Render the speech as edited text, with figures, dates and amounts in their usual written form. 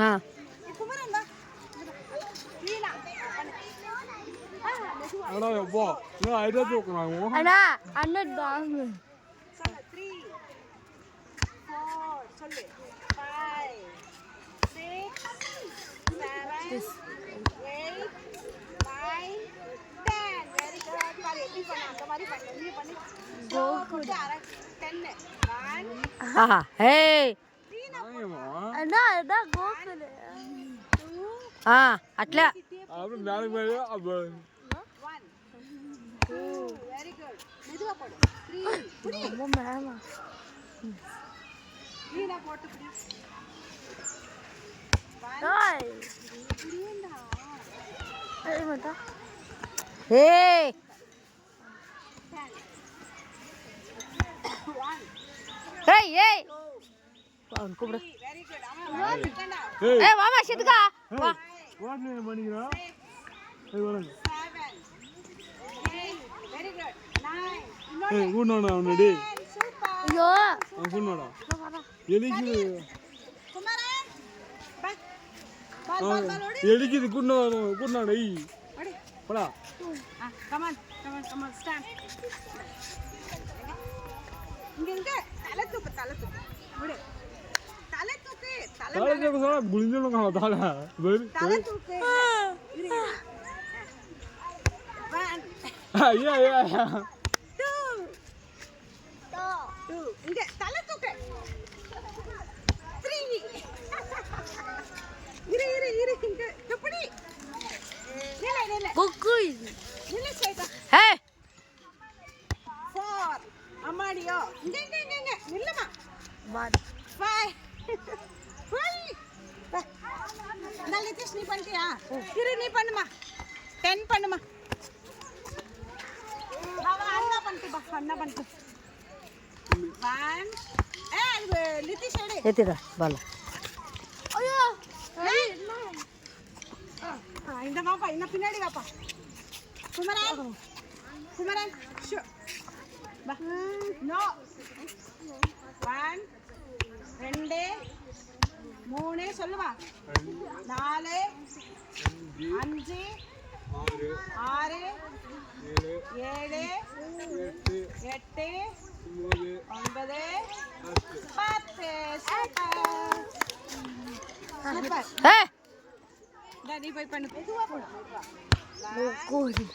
ஆ அடா எப்போ நான் ஐடியா தூக்குறாங்க அண்ணா அண்ணன் டாம் சொல்லு 3 4 சொல்லு 5 6 7 8 9 10 வெரி குட் பாரு எப்படி பண்ண அந்த மாதிரி பண்ணு நீ பண்ணு கோ குட் 10 1 ஹே 3 அண்ணா அண்ணா கோகுல் ஆ அட்లా அப்ப மேல மேல அப்ப 1 2 வெரி குட் மெதுவா போடு 3 புடி ரொம்ப மேமா நீனா போட்டு புடி 1 ஏய் புடிடா ஏய் மதா ஏய் 1 ஏய் ஏய் அவன் கூப்பிடு வெரி குட் அவன் இருக்கடா ஏய் மாமா சிதுகா வா வாட் நீ பண்ணிக்கிறா ஏய் வரங்க 7 8 வெரி குட் 9 ஏய் குண்ணோடா அவனடி சூப்பர் ஐயோ அவன் குண்ணோடா எலிக்கு குமாரன் பால் ஓடி எலிக்கு குண்ணோடா ஏய் ஓடி போடா come on stand இங்க தலை தூக்கு ஓடி தலை தூக்கு தால ஜோ சொன்னா குளிஞ்சலங்க தால வெரி தலை தூக்கு இரு 1 ஐயா ஐயா 2 இங்க தலை தூக்கு 3 இரு இங்க எப்படி இல்ல குக்குய் இல்ல சேட்டா ஹே 4 அம்மாடியோ இங்க நில்லுமா பாட் 5 நான் லிதிஷ் நீ பண்ணிட்டியா இரு நீ பண்ணுமா 10 பண்ணுமா அண்ணா பண்ணிட்டு 1 லிதிஷ் எடு ஏத்திடா பால் ஐயோ இந்த வாப்பா இன்ன பின்னாடி வாப்பா குமரன் ஷோ பா நோ 1 2 3 சொல்லுவா 4 5 6 7 8 9 10 சூப்பர் ஹே நீ போய் பண்ணு மெதுவா போடு குக்குய்